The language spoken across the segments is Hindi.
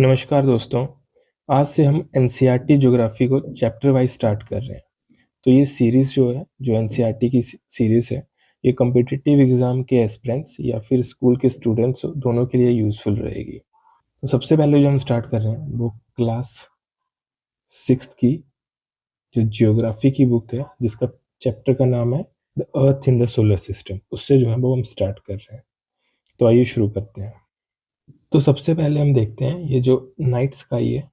नमस्कार दोस्तों, आज से हम एनसीईआरटी ज्योग्राफी को चैप्टर वाइज़ स्टार्ट कर रहे हैं। तो ये सीरीज़ जो है, जो एनसीईआरटी की सीरीज़ है, ये कॉम्पिटिटिव एग्ज़ाम के एस्पिरेंट्स या फिर स्कूल के स्टूडेंट्स दोनों के लिए यूज़फुल रहेगी। तो सबसे पहले जो हम स्टार्ट कर रहे हैं, वो क्लास 6th की जो ज्योग्राफी की बुक है, जिसका चैप्टर का नाम है the earth in the solar system, उससे जो है वो हम स्टार्ट कर रहे हैं। तो आइए शुरू करते हैं। तो सबसे पहले हम देखते हैं ये जो नाइट स्काई है,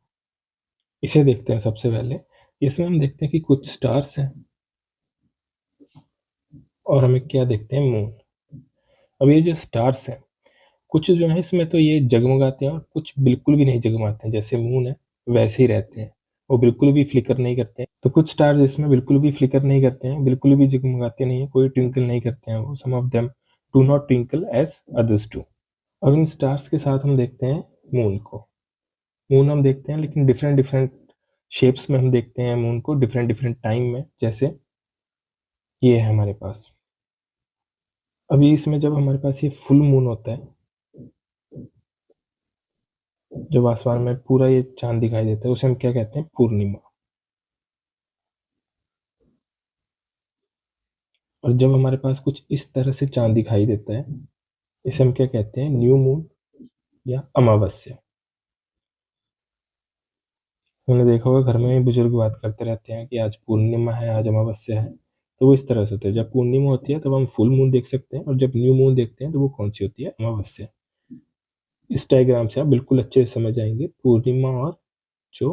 इसे देखते हैं सबसे पहले। इसमें हम देखते हैं कि कुछ स्टार्स हैं और हमें क्या देखते हैं, मून। अब ये जो स्टार्स हैं, कुछ जो है इसमें तो ये जगमगाते हैं और कुछ बिल्कुल भी नहीं जगमगाते हैं। जैसे मून है वैसे ही रहते हैं, वो बिल्कुल भी फ्लिकर नहीं करते हैं। तो कुछ स्टार्स इसमें बिल्कुल भी फ्लिकर नहीं करते हैं, बिल्कुल भी जगमगाते नहीं हैं, कोई ट्विंकल नहीं करते हैं वो। Some of them do not twinkle as others do. अब इन स्टार्स के साथ हम देखते हैं मून को। मून हम देखते हैं लेकिन डिफरेंट डिफरेंट शेप्स में हम देखते हैं मून को, डिफरेंट डिफरेंट टाइम में। जैसे ये है हमारे पास। अभी इसमें जब हमारे पास ये फुल मून होता है, जब आसमान में पूरा ये चांद दिखाई देता है, उसे हम क्या कहते हैं, पूर्णिमा। और जब हमारे पास कुछ इस तरह से चांद दिखाई देता है, इसे हम क्या कहते हैं, न्यू मून या अमावस्या। हमने देखा होगा घर में बुजुर्ग बात करते रहते हैं कि आज पूर्णिमा है, आज अमावस्या है। तो वो इस तरह से होता है, जब पूर्णिमा होती है तब हम फुल मून देख सकते हैं, और जब न्यू मून देखते हैं तो वो कौन सी होती है, अमावस्या। इस डायग्राम से आप बिल्कुल अच्छे से समझ जाएंगे पूर्णिमा और जो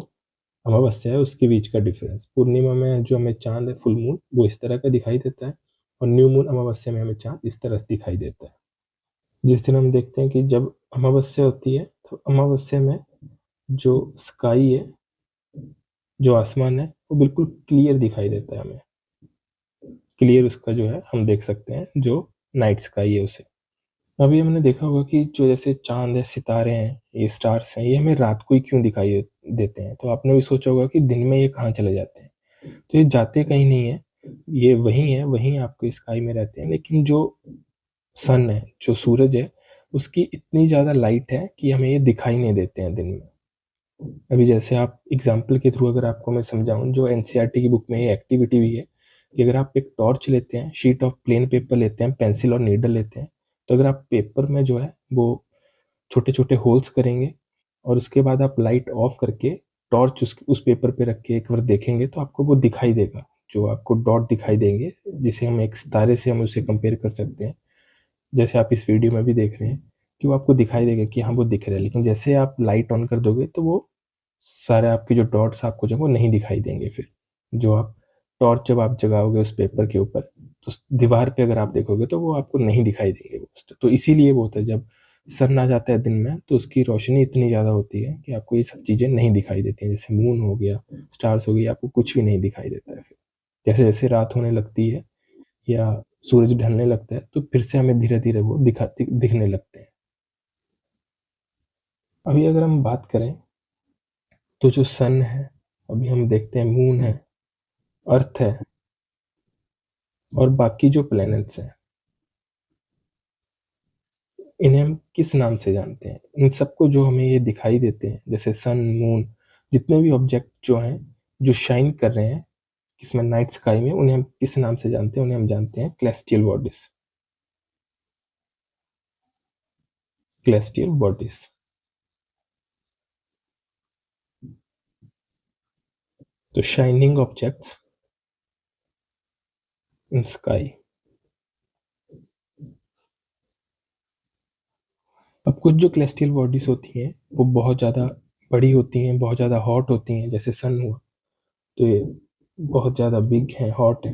अमावस्या है उसके बीच का डिफरेंस। पूर्णिमा में जो हमें चांद है, फुल मून, वो इस तरह का दिखाई देता है, और न्यू मून अमावस्या में हमें चांद इस तरह से दिखाई देता है। जिस दिन हम देखते हैं कि जब अमावस्या होती है, तो अमावस्या में जो स्काई है, जो आसमान है, वो बिल्कुल क्लियर दिखाई देता है हमें। क्लियर उसका जो है हम देख सकते हैं, जो नाइट स्काई है उसे। अभी हमने देखा होगा कि जो जैसे चांद है, सितारे हैं, ये स्टार्स हैं, ये हमें रात को ही क्यों दिखाई देते हैं। तो आपने भी सोचा होगा कि दिन में ये कहाँ चले जाते हैं। तो ये जाते कहीं नहीं है, ये वहीं है, वहीं आपके स्काई में रहते हैं। लेकिन जो सन है, जो सूरज है, उसकी इतनी ज़्यादा लाइट है कि हमें ये दिखाई नहीं देते हैं दिन में। अभी जैसे आप एग्जाम्पल के थ्रू अगर आपको मैं समझाऊं, जो एनसीईआरटी की बुक में ये एक्टिविटी भी है कि अगर आप एक टॉर्च लेते हैं, शीट ऑफ प्लेन पेपर लेते हैं, पेंसिल और नीडल लेते हैं, तो अगर आप पेपर में जो है वो छोटे छोटे होल्स करेंगे, और उसके बाद आप लाइट ऑफ करके टॉर्च उस पेपर पे रख के एक बार देखेंगे, तो आपको वो दिखाई देगा, जो आपको डॉट दिखाई देंगे, जिसे हम एक सितारे से हम उसे कंपेयर कर सकते हैं। जैसे आप इस वीडियो में भी देख रहे हैं कि वो आपको दिखाई देगा कि हाँ वो दिख रहा है, लेकिन जैसे आप लाइट ऑन कर दोगे तो वो सारे आपके जो डॉट्स आपको जो है वो नहीं दिखाई देंगे। फिर जो आप टॉर्च जब आप जगाओगे उस पेपर के ऊपर, तो दीवार पे अगर आप देखोगे तो वो आपको नहीं दिखाई देंगे वो। तो इसीलिए वो होता है, जब सन आ जाता है दिन में तो उसकी रोशनी इतनी ज़्यादा होती है कि आपको ये सब चीज़ें नहीं दिखाई देती हैं। जैसे मून हो गया, स्टार्स हो गई, आपको कुछ भी नहीं दिखाई देता है। फिर जैसे जैसे रात होने लगती है या सूरज ढलने लगता है, तो फिर से हमें धीरे-धीरे वो दिखने लगते हैं। अभी अगर हम बात करें, तो जो सन है, अभी हम देखते हैं मून है, अर्थ है, और बाकी जो प्लैनेट्स हैं, इन्हें हम किस नाम से जानते हैं? इन सबको जो हमें ये दिखाई देते हैं, जैसे सन, मून, जितने भी ऑब्जेक्ट जो हैं, जो शाइन कर रहे हैं किसमें, नाइट स्काई में, उन्हें हम किस नाम से जानते हैं? उन्हें हम जानते हैं क्लेस्टियल बॉडीज़। क्लेस्टियल बॉडीज़। तो शाइनिंग ऑब्जेक्ट्स इन स्काई। अब कुछ जो क्लेस्टियल बॉडीज होती हैं वो बहुत ज़्यादा बड़ी होती हैं, बहुत ज़्यादा हॉट होती हैं, जैसे सन हुआ, तो ये बहुत ज़्यादा बिग है, हॉट है।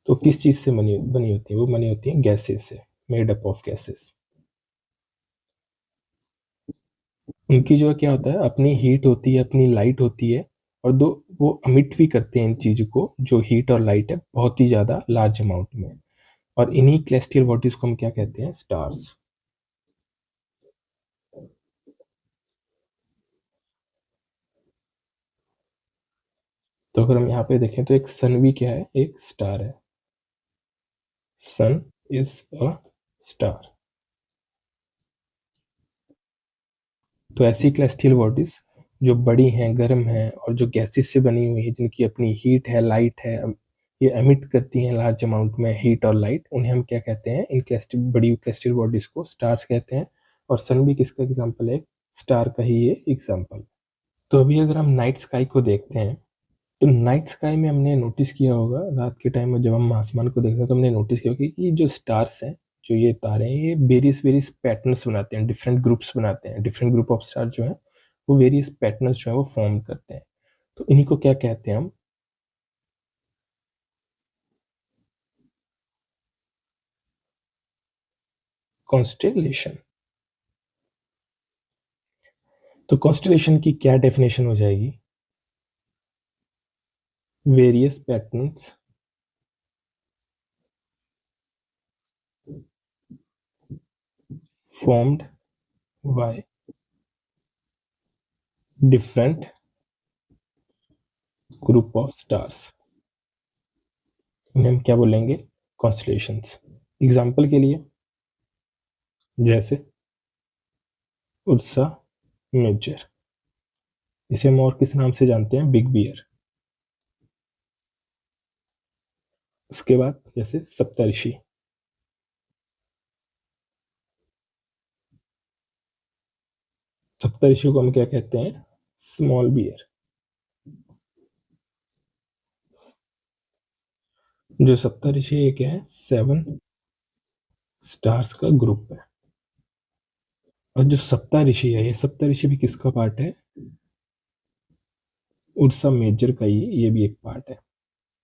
तो किस चीज़ से बनी बनी होती है, वो बनी होती है गैसेस से, मेड अप ऑफ गैसेस। उनकी जो है क्या होता है, अपनी हीट होती है, अपनी लाइट होती है, और दो वो अमिट भी करते हैं इन चीज़ को, जो हीट और लाइट है, बहुत ही ज़्यादा लार्ज अमाउंट में। और इन्हीं क्लेस्टियल बॉडीज को हम क्या कहते हैं, स्टार्स। तो अगर हम यहाँ पे देखें तो एक सन भी क्या है, एक स्टार है। सन इज अ स्टार। तो ऐसी celestial bodies जो बड़ी हैं, गर्म हैं और जो गैसेस से बनी हुई हैं, जिनकी अपनी हीट है, लाइट है, ये एमिट करती हैं लार्ज अमाउंट में हीट और लाइट, उन्हें हम क्या कहते हैं? इन बड़ी celestial bodies को स्टार्स कहते हैं। और सन भी किसका एग्जाम्पल है? स्टार का ही ये एग्जाम्पल। तो अभी अगर हम नाइट स्काई को देखते हैं, तो नाइट स्काई में हमने नोटिस किया होगा, रात के टाइम में जब हम आसमान को देखते हैं तो हमने नोटिस किया होगा कि जो स्टार्स हैं, जो ये तारे हैं, ये वेरियस पैटर्न्स बनाते हैं, डिफरेंट ग्रुप्स बनाते हैं। डिफरेंट ग्रुप ऑफ स्टार जो है वो वेरियस पैटर्न्स जो है वो फॉर्म करते हैं। तो इन्हीं को क्या कहते हैं हम? कॉन्स्टेलेशन। तो कॉन्स्टेलेशन की क्या डेफिनेशन हो जाएगी? Various patterns formed by different group of stars. इन्हें हम क्या बोलेंगे? कॉन्स्टलेशंस। एग्जाम्पल के लिए जैसे उर्सा मेजर, इसे हम और किस नाम से जानते हैं? Big bear. उसके बाद जैसे सप्तऋषि, सप्तऋषि को हम क्या कहते हैं? Small bear. जो सप्तऋषि ये क्या है? 7 स्टार्स का ग्रुप है। और जो सप्तऋषि है, ये सप्तऋषि भी किसका पार्ट है? उर्सा मेजर का ही ये भी एक पार्ट है।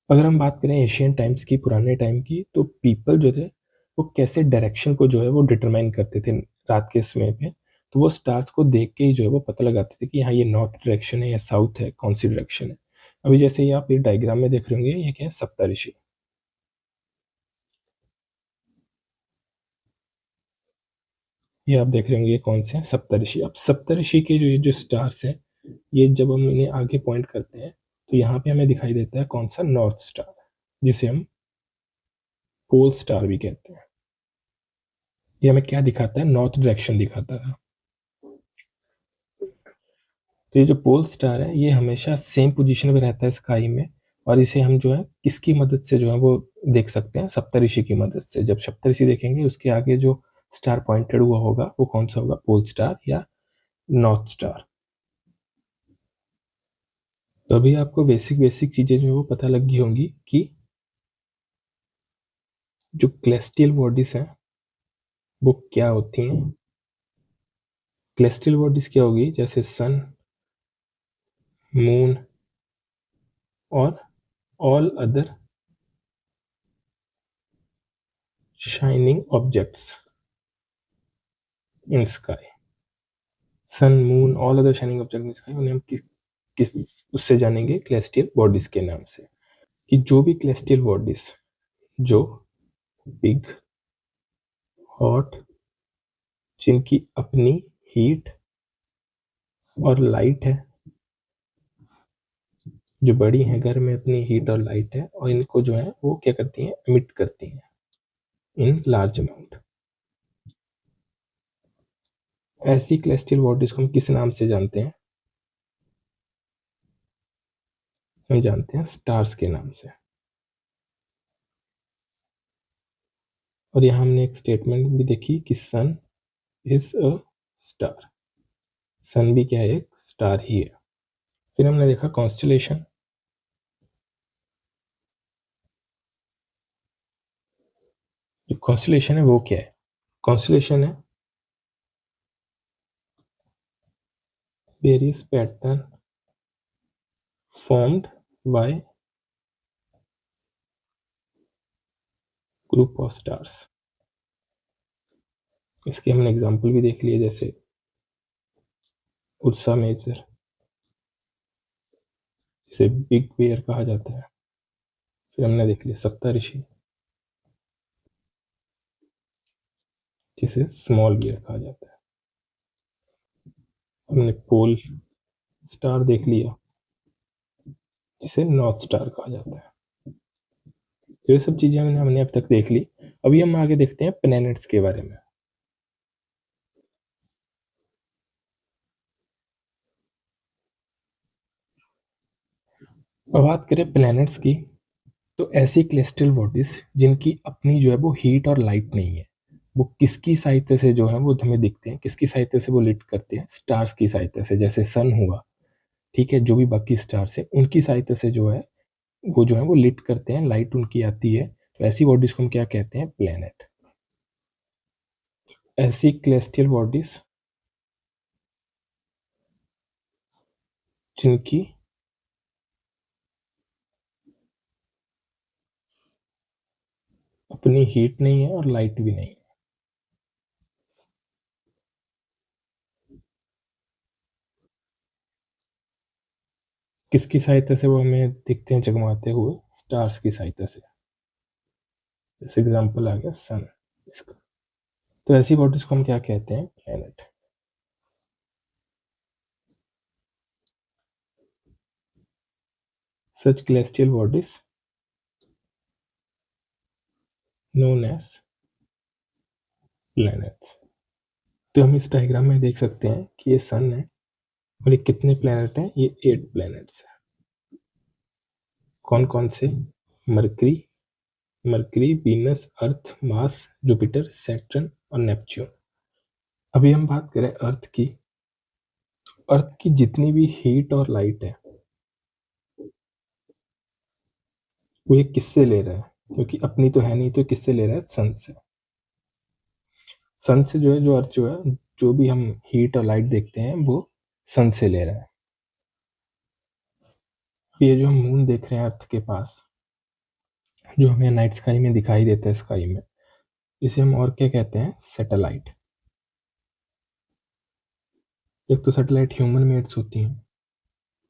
अगर हम बात करें एशियन टाइम्स की, पुराने टाइम की, तो पीपल जो थे वो कैसे डायरेक्शन को जो है वो डिटरमाइन करते थे रात के समय पे? तो वो स्टार्स को देख के ही जो है वो पता लगाते थे कि हाँ ये नॉर्थ डायरेक्शन है या साउथ है, कौन सी डायरेक्शन है। अभी जैसे ये आप ये डायग्राम में देख रहे होंगे, ये क्या है? सप्तऋषि। ये आप देख रहे होंगे ये कौन से हैं? सप्तऋषि। अब सप्तऋषि के जो ये जो स्टार्स हैं, ये जब हम इन्हें आगे पॉइंट करते हैं तो यहाँ पे हमें दिखाई देता है कौन सा? नॉर्थ स्टार, जिसे हम पोल स्टार भी कहते हैं। ये हमें क्या दिखाता है? नॉर्थ डायरेक्शन दिखाता है। तो ये जो पोल स्टार है ये हमेशा सेम पोजीशन में रहता है स्काई में, और इसे हम जो है किसकी मदद से जो है वो देख सकते हैं? सप्तऋषि की मदद से। जब सप्तऋषि देखेंगे उसके आगे जो स्टार पॉइंटेड हुआ होगा वो कौन सा होगा? पोल स्टार या नॉर्थ स्टार। तो अभी आपको बेसिक बेसिक चीजें जो है वो पता लग गई होंगी कि जो क्लेस्टियल बॉडीज हैं वो क्या होती हैं। क्लेस्टियल बॉडीज क्या होगी? जैसे सन, मून और all other shining objects in sky. Sun, moon, all other shining object in sky, उन्हें हम किस किस उससे जानेंगे? क्लेस्टियल बॉडीज के नाम से। कि जो भी क्लेस्टियल बॉडीज जो बिग, हॉट, जिनकी अपनी हीट और लाइट है, जो बड़ी हैं, घर में अपनी हीट और लाइट है, और इनको जो है वो क्या करती हैं? एमिट करती हैं इन लार्ज अमाउंट। ऐसी क्लेस्टियल बॉडीज को हम किस नाम से जानते हैं? हम जानते हैं स्टार्स के नाम से। और यहाँ हमने एक स्टेटमेंट भी देखी कि सन इज अ स्टार। सन भी क्या है? एक स्टार ही है। फिर हमने देखा कॉन्स्टलेशन। जो कॉन्स्टलेशन है वो क्या है? कॉन्स्टलेशन है various pattern formed by group of stars. इसके हमने एग्जाम्पल भी देख लिए, जैसे उर्सा मेजर, जिसे बिग बेयर कहा जाता है। फिर हमने देख लिया सप्तऋषि, जिसे स्मॉल बियर कहा जाता है। हमने पोल स्टार देख लिया, जिसे नॉर्थ स्टार कहा जाता है। तो ये सब चीजें हमने हमने अब तक देख ली। अभी हम आगे देखते हैं प्लैनेट्स के बारे में। अब बात करें प्लैनेट्स की, तो ऐसी celestial बॉडीज जिनकी अपनी जो है वो हीट और लाइट नहीं है, वो किसकी सहायता से जो है वो हमें दिखते हैं, किसकी सहायता से वो लिट करते हैं? स्टार्स की सहायता से। जैसे सन हुआ, ठीक है, जो भी बाकी स्टार्स है उनकी सहायता से जो है वो जो है वो लिट करते हैं, लाइट उनकी आती है। तो ऐसी बॉडीज को हम क्या कहते हैं? प्लैनेट। ऐसी celestial बॉडीज जिनकी अपनी हीट नहीं है और लाइट भी नहीं है, किसकी सहायता से वो हमें दिखते हैं जगमगाते हुए? स्टार्स की सहायता से। जैसे एग्जांपल आ गया सन इसका। तो ऐसी बॉडीज को हम क्या कहते हैं? प्लैनेट। सच celestial bodies known as planets। तो हम इस डायग्राम में देख सकते हैं कि ये सन है और ये कितने प्लैनेट हैं? ये 8 प्लैनेट्स हैं। कौन कौन से? Mercury, Venus, Earth, Mars, Jupiter, Saturn और नेपच्यून। अभी हम बात करें अर्थ की। अर्थ की जितनी भी हीट और लाइट है वो ये किससे ले रहा है? क्योंकि अपनी तो है नहीं, तो किससे ले रहा है? सन से। सन से जो है, जो अर्थ जो है, जो भी हम हीट और लाइट देखते हैं वो सन से ले रहा है। ये जो हम मून देख रहे हैं अर्थ के पास, जो हमें नाइट स्काई में दिखाई देता है स्काई में, इसे हम और क्या कहते हैं? सैटेलाइट। एक तो सैटेलाइट ह्यूमन मेड्स होती हैं,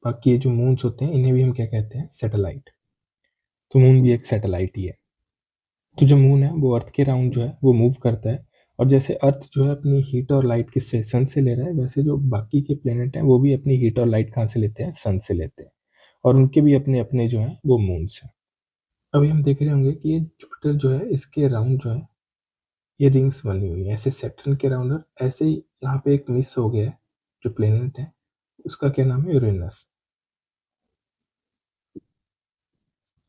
बाकी ये जो मून्स होते हैं इन्हें भी हम क्या कहते हैं? सैटेलाइट। तो मून भी एक सैटेलाइट ही है। तो जो मून है वो अर्थ के राउंड जो है वो मूव करता है। और जैसे अर्थ जो है अपनी हीट और लाइट किससे? सन से ले रहा है, वैसे जो बाकी के प्लेनेट हैं वो भी अपनी हीट और लाइट कहाँ से लेते हैं? सन से लेते हैं। और उनके भी अपने अपने जो हैं वो मून्स हैं। अभी हम देख रहे होंगे कि ये जुपिटर जो है इसके राउंड जो है ये रिंग्स बनी हुई है, ऐसे सैटर्न के राउंड। और ऐसे ही यहाँ पे एक मिस हो गया है, जो प्लेनेट है उसका क्या नाम है? यूरेनस।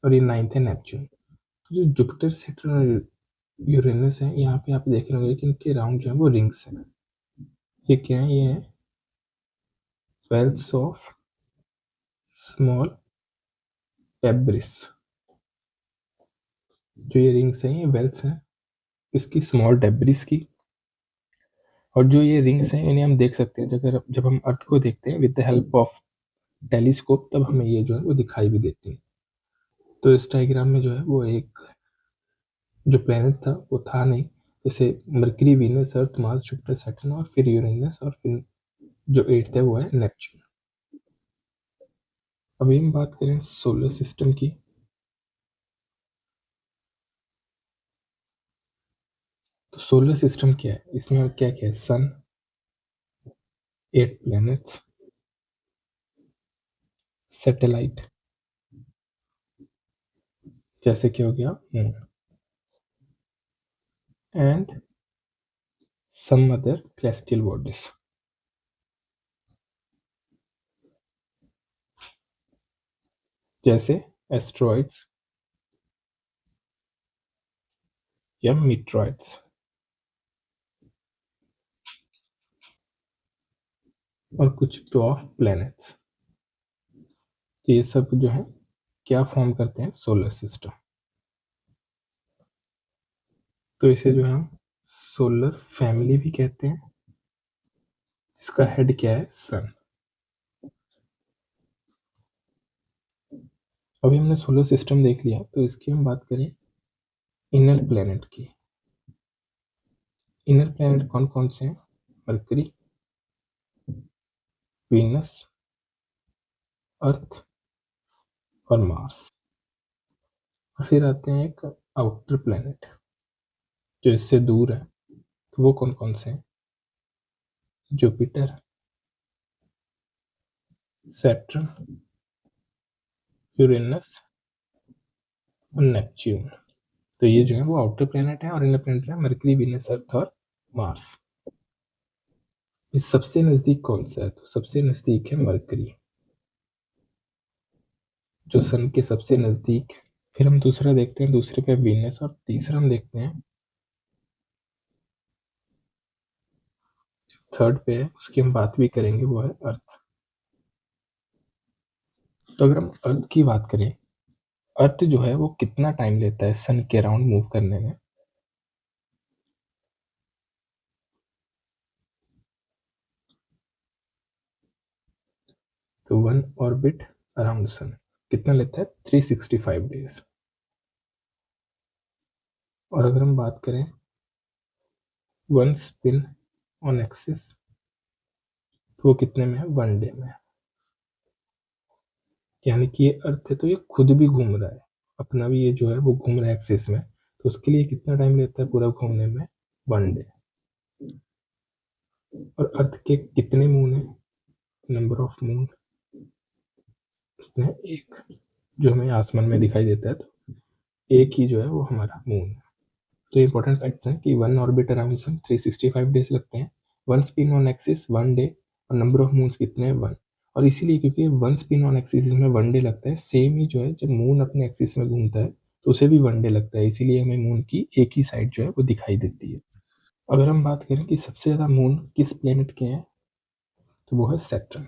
और ये 9th है नेपच्यून। तो जो जुपिटर, सैटर्न और यूरेनस है, यहाँ पे आप देख रहे होंगे कि इनके राउंड जो है वो रिंग्स है। ये क्या है? ये है वेल्स ऑफ स्मॉल डेब्रिस। जो ये रिंग्स हैं ये वेल्स हैं इसकी? स्मॉल डेब्रिस की। और जो ये रिंग्स हैं इन्हें हम देख सकते हैं जब हम अर्थ को देखते हैं with the help of telescope, तब हमें ये जो है वो दिखाई भी देती है। तो इस डायग्राम में जो है वो एक जो प्लेनेट था वो था नहीं। जैसे mercury, Venus, Earth, Mars, Jupiter, Saturn और फिर यूरेनस, और फिर जो 8th है वो है नेपच्यून। अभी हम बात करें सोलर सिस्टम की। तो सोलर सिस्टम क्या है? इसमें हम क्या क्या है? सन, 8 प्लैनेट्स, सैटेलाइट जैसे कि हो गया moon, and some other celestial bodies जैसे एस्ट्रॉइड्स या मीटरॉइड्स और कुछ ड्वार्फ प्लैनेट्स। तो ये सब जो है क्या फॉर्म करते हैं? Solar system. तो इसे जो है हम सोलर फैमिली भी कहते हैं, इसका हेड क्या है? सन। अभी हमने सोलर सिस्टम देख लिया, तो इसकी हम बात करें इनर प्लैनेट की। इनर प्लैनेट कौन कौन से हैं? मरकरी, वीनस, अर्थ और मार्स। और फिर आते हैं एक आउटर प्लैनेट जो इससे दूर है। तो वो कौन कौन से हैं? जुपिटर, सैटर्न, यूरेनस और नेपच्यून। तो ये जो है वो आउटर प्लैनेट है। और इनर प्लैनेट है मरकरी, वीनस, अर्थ और मार्स। इस सबसे नजदीक कौन सा है? तो सबसे नजदीक है मरकरी, जो सन के सबसे नज़दीक है। फिर हम दूसरा देखते हैं, दूसरे पे वीनस, और तीसरा हम देखते हैं, थर्ड पे है, उसकी हम बात भी करेंगे, वो है अर्थ। तो अगर हम अर्थ की बात करें, अर्थ जो है वो कितना टाइम लेता है सन के अराउंड मूव करने में? तो वन ऑर्बिट अराउंड सन कितना लेता है? 365 डेज। और अगर हम बात करें वन स्पिन ऑन एक्सिस, तो वो कितने में है? 1 डे में। यानी कि ये अर्थ है तो ये खुद भी घूम रहा है, अपना भी ये जो है वो घूम रहा है एक्सिस में, तो उसके लिए कितना टाइम लेता है पूरा घूमने में? 1 डे। और अर्थ के कितने मून है? नंबर ऑफ मून कितने हैं? एक, जो हमें आसमान में दिखाई देता है, तो एक ही जो है वो हमारा मून है। तो इंपॉर्टेंट फैक्ट्स हैं कि one orbit around sun 365 days लगते हैं, one spin on axis 1 day, और नंबर ऑफ मून्स कितने हैं? 1। और इसीलिए क्योंकि वन स्पिन ऑन एक्सिस इसमें 1 डे लगता है, सेम ही जो है जब मून अपने एक्सिस में घूमता है तो उसे भी 1 डे लगता है, इसीलिए हमें मून की एक ही साइड जो है वो दिखाई देती है। अगर हम बात करें कि सबसे ज़्यादा मून किस प्लेनेट के हैं, तो वो है सैटर्न।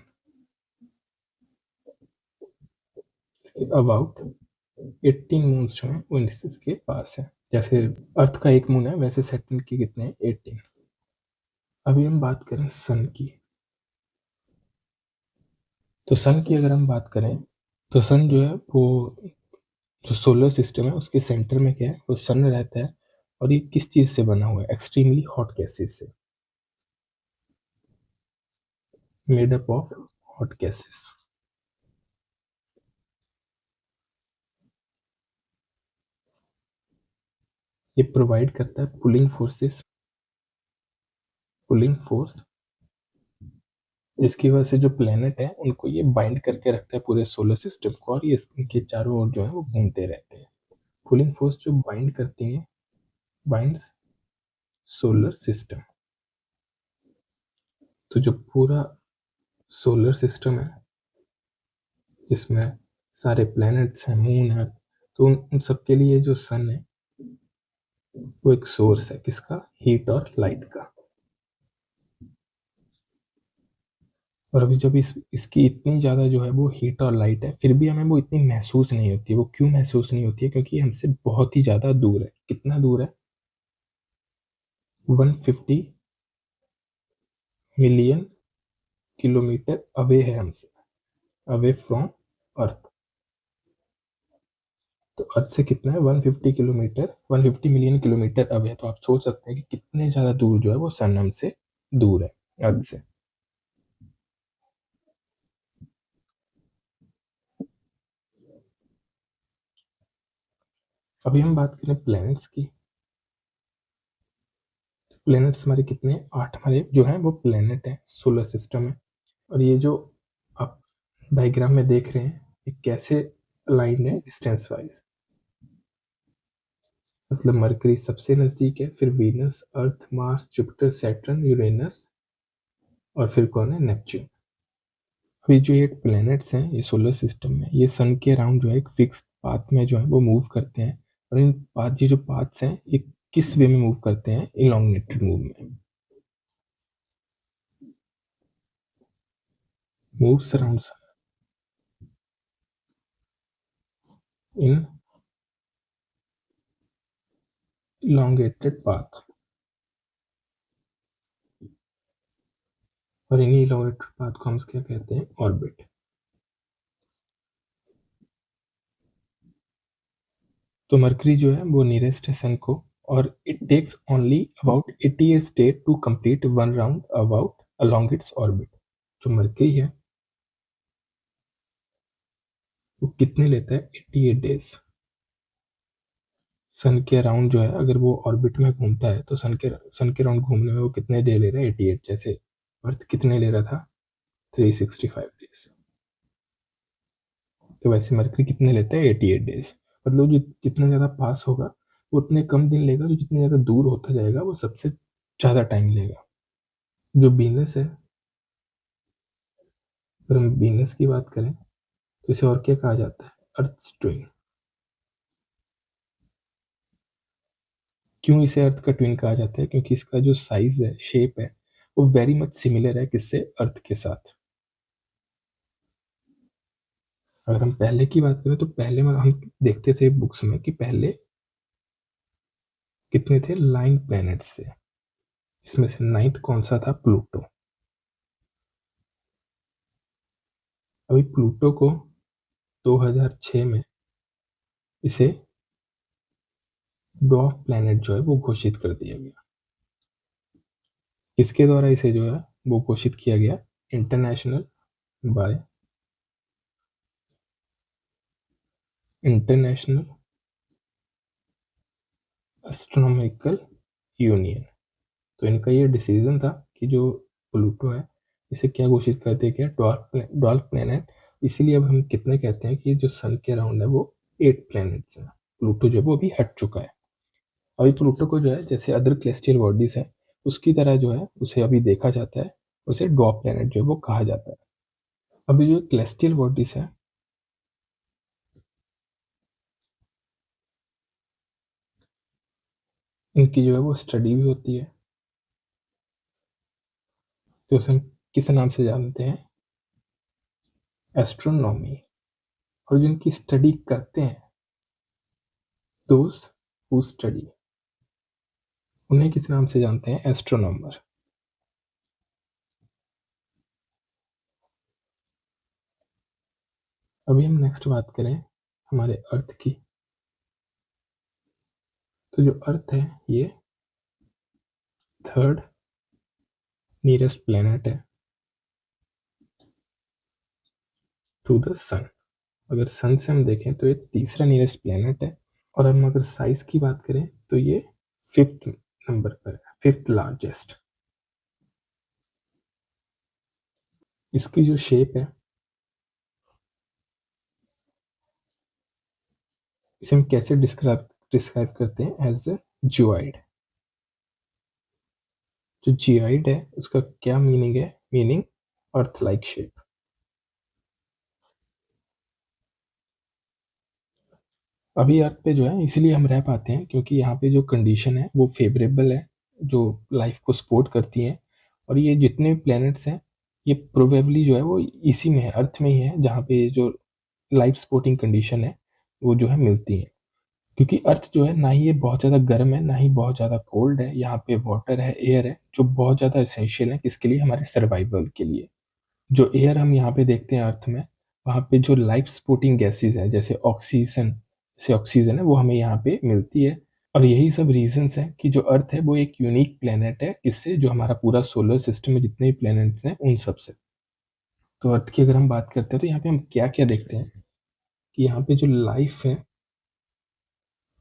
अबाउट 18 मून्स जो हैं वो इसके पास है। जैसे अर्थ का एक मून है, वैसे सैटर्न की कितने हैं? 18। अभी हम बात करें सन की। तो सन की अगर हम बात करें, तो सन जो है वो, जो सोलर सिस्टम है उसके सेंटर में क्या है? वो सन रहता है। और ये किस चीज़ से बना हुआ है? एक्सट्रीमली हॉट गैसेस से, made up of hot gases. ये प्रोवाइड करता है पुलिंग फोर्सेस, पुलिंग फोर्स, जिसकी वजह से जो प्लेनेट है उनको ये बाइंड करके रखता है पूरे सोलर सिस्टम को, और ये इनके चारों ओर जो है वो घूमते रहते हैं। पुलिंग फोर्स जो बाइंड करती है, बाइंड्स सोलर सिस्टम। तो जो पूरा सोलर सिस्टम है, जिसमें सारे प्लैनेट्स हैं, मून है, तो उन सब के लिए जो सन है वो एक सोर्स है, किसका? हीट और लाइट का। और अभी जब इसकी इतनी ज़्यादा जो है वो हीट और लाइट है, फिर भी हमें वो इतनी महसूस नहीं होती है। वो क्यों महसूस नहीं होती है? क्योंकि हमसे बहुत ही ज़्यादा दूर है। कितना दूर है? 150 मिलियन किलोमीटर अवे है हमसे, अवे फ्रॉम अर्थ। तो अर्थ से कितना है? 150 किलोमीटर, 150 मिलियन किलोमीटर अवे। तो आप सोच सकते हैं कि कितने ज़्यादा दूर जो है वो सन हमसे दूर है, अर्थ से। अभी हम बात करें प्लैनेट्स की। प्लैनेट्स हमारे कितने हैं? 8 हमारे जो हैं वो प्लैनेट हैं सोलर सिस्टम में। और ये जो आप डायग्राम में देख रहे हैं, ये कैसे अलाइंड है डिस्टेंस वाइज? मतलब मरकरी सबसे नज़दीक है, फिर Venus, Earth, Mars, Jupiter, Saturn, Uranus, और फिर कौन है? नेपच्यून। अभी जो ये प्लैनेट्स हैं ये सोलर सिस्टम में, ये सन के अराउंड जो है एक फिक्स्ड पाथ में जो है वो मूव करते हैं। और इन पाथ, ये जो पाथ्स हैं ये किस वे में मूव करते हैं? इलोंगेटेड मूव में। Moves around in elongated path। और इन्हीं elongated path को हम क्या कहते हैं? ऑर्बिट। तो मरकरी जो है वो नियरेस्ट है सन को, और it takes only about 80 years day to complete one round about along its orbit. जो मरकरी है वो कितने लेता है? 88 डेज। सन के अराउंड जो है अगर वो ऑर्बिट में घूमता है, तो सन के अराउंड घूमने में वो कितने डे ले रहा है? 88। जैसे अर्थ कितने ले रहा था? 365 डेज। तो वैसे मरकरी कितने लेता है? 88 डेज। मतलब जो जितना ज़्यादा पास होगा वो उतने कम दिन लेगा, जो जितने ज़्यादा दूर होता जाएगा वो सबसे ज़्यादा टाइम लेगा। जो वीनस है, अगर हम वीनस की बात करें तो इसे और क्या कहा जाता है? Earth's twin. क्यों इसे अर्थ का ट्विन कहा जाता है? क्योंकि इसका जो साइज़ है, शेप है, वो वेरी मच सिमिलर है किससे? अर्थ के साथ। अगर हम पहले की बात करें तो पहले में हम देखते थे बुक्स में कि पहले कितने थे? 9 प्लैनेट्स थे। इसमें से 9th कौन-सा था? प्लूटो। अभी प्लूटो को 2006 में इसे ड्वार्फ प्लैनेट जो है वो घोषित कर दिया गया। किसके द्वारा इसे जो है वो घोषित किया गया? International bye international astronomical union. तो इनका ये डिसीजन था कि जो प्लूटो है इसे क्या घोषित कर दिया गया? Dwarf planet. इसीलिए अब हम कितने कहते हैं कि जो सन के अराउंड है वो 8 प्लैनेट्स हैं। प्लूटो जो है वो अभी हट चुका है। अभी प्लूटो को जो है जैसे अदर celestial बॉडीज है उसकी तरह जो है उसे अभी देखा जाता है, उसे ड्वार्फ प्लैनेट जो है वो कहा जाता है। अभी जो celestial बॉडीज है इनकी जो है वो स्टडी भी होती है। तो उसे हम किस नाम से जानते हैं? एस्ट्रोनॉमी। और जिनकी स्टडी करते हैं दोज हु स्टडी, उन्हें किस नाम से जानते हैं? एस्ट्रोनॉमर। अभी हम नेक्स्ट बात करें हमारे अर्थ की, तो जो अर्थ है ये थर्ड नियरेस्ट प्लैनेट है टू द सन। अगर सन से हम देखें तो ये तीसरा नियरेस्ट प्लैनेट है। और हम अगर साइज की बात करें तो ये 5th नंबर पर है, 5th लार्जेस्ट। इसकी जो शेप है इसे हम कैसे डिस्क्राइब डिस्क्राइब करते हैं? As a geoid. जो जियोइड है उसका क्या मीनिंग है? Meaning earth like shape. अभी अर्थ पे जो है इसलिए हम रह पाते हैं क्योंकि यहाँ पे जो कंडीशन है वो फेवरेबल है, जो लाइफ को सपोर्ट करती हैं। और ये जितने भी प्लैनेट्स हैं ये प्रोबेबली जो है वो इसी में है, अर्थ में ही है, जहाँ पे जो लाइफ सपोर्टिंग कंडीशन है वो जो है मिलती है। क्योंकि अर्थ जो है ना ही ये बहुत ज़्यादा गर्म है ना ही बहुत ज़्यादा कोल्ड है, यहाँ पे वाटर है, एयर है, जो बहुत ज़्यादा एसेंशियल है किसके लिए? हमारे सर्वाइवल के लिए। जो एयर हम यहाँ पे देखते हैं अर्थ में, वहाँ पे जो लाइफ सपोर्टिंग गैसेज़ हैं जैसे ऑक्सीजन है वो हमें यहाँ पे मिलती है। और यही सब रीज़न्स हैं कि जो अर्थ है वो एक यूनिक प्लैनेट है किससे? जो हमारा पूरा सोलर सिस्टम में जितने भी प्लैनेट्स हैं उन सब से। तो अर्थ की अगर हम बात करते हैं तो यहाँ पे हम क्या-क्या देखते हैं कि यहाँ पे जो लाइफ है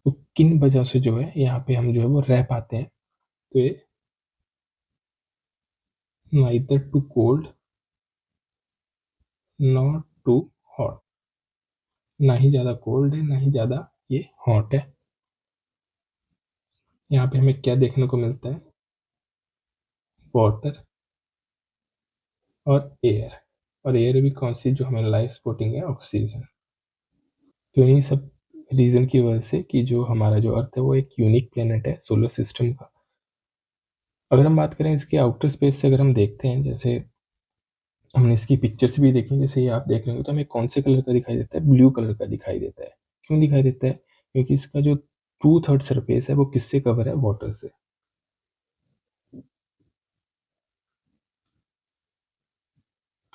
वो किन वजह से जो है यहाँ पे हम जो है वो रह पाते हैं। तो ये neither too cold not too hot. ना ही ज़्यादा कोल्ड है ना ही ज़्यादा ये हॉट है। यहाँ पे हमें क्या देखने को मिलता है? वाटर और एयर। और एयर भी कौन सी? जो हमें लाइफ सपोर्टिंग है, ऑक्सीजन। तो इन्हीं सब रीज़न की वजह से कि जो हमारा जो अर्थ है वो एक यूनिक प्लेनेट है सोलर सिस्टम का। अगर हम बात करें इसके आउटर स्पेस से, अगर हम देखते हैं जैसे हमने इसकी पिक्चर्स भी देखी, जैसे ये आप देख रहे हो तो हमें कौन से कलर का दिखाई देता है? ब्लू कलर का दिखाई देता है। क्यों दिखाई देता है? क्योंकि इसका जो 2/3 सरफेस है वो किससे कवर है? वाटर से।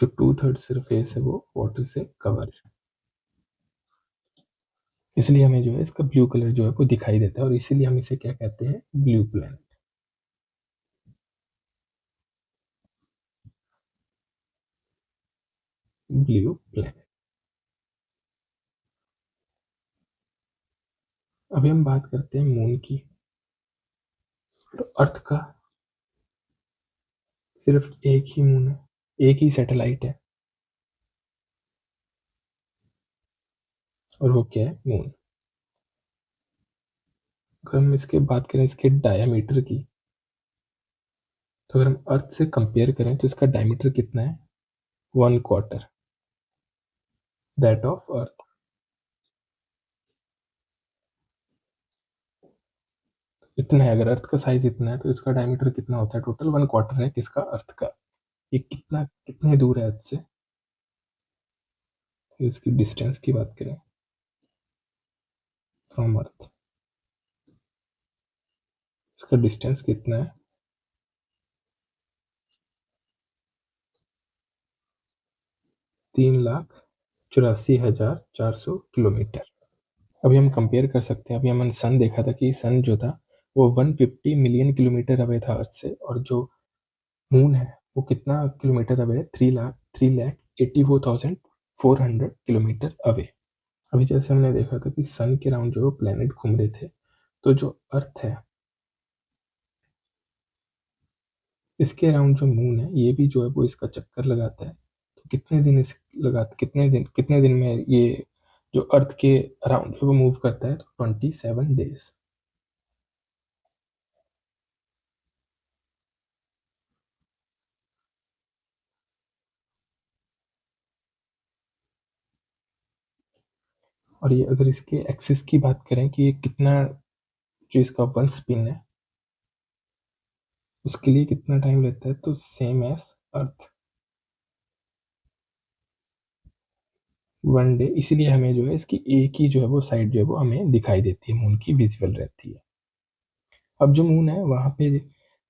जो 2/3 सरफेस है वो वाटर से कवर है। इसलिए हमें जो है इसका ब्लू कलर जो है वो दिखाई देता है और इसीलिए हम इसे क्या कहते हैं? Blue planet. Blue planet. अभी हम बात करते हैं मून की। तो अर्थ का सिर्फ एक ही मून है, एक ही सैटेलाइट है और वो क्या है? मून। अगर हम इसके बात करें इसके डायामीटर की, तो अगर हम अर्थ से कंपेयर करें तो इसका डायमीटर कितना है? 1/4 दैट ऑफ अर्थ। इतना है, अगर अर्थ का साइज इतना है तो इसका डायमीटर कितना होता है टोटल? 1/4 है किसका? अर्थ का। ये कितना कितने दूर है अर्थ से? तो इसकी डिस्टेंस की बात करें फ्रॉम अर्थ, इसका डिस्टेंस कितना है? 3,84,400 किलोमीटर। अभी हम कंपेयर कर सकते हैं, अभी हमने सन देखा था कि सन जो था वो 150 मिलियन किलोमीटर अवे था अर्थ से, और जो मून है वो कितना किलोमीटर अवे है? 3,84,400 किलोमीटर अवे। अभी जैसे हमने देखा था कि सन के राउंड जो प्लेनेट घूम रहे थे, तो जो अर्थ है इसके अराउंड जो मून है ये भी जो है वो इसका चक्कर लगाता है। तो कितने दिन में ये जो अर्थ के अराउंड जो वो मूव करता है? तो 27 डेज। और ये अगर इसके एक्सिस की बात करें कि ये कितना, जो इसका वन स्पिन है उसके लिए कितना टाइम लेता है, तो सेम एज अर्थ, 1 डे। इसीलिए हमें जो है इसकी एक ही जो है वो साइड जो है वो हमें दिखाई देती है, मून की विजिबल रहती है। अब जो मून है वहाँ पे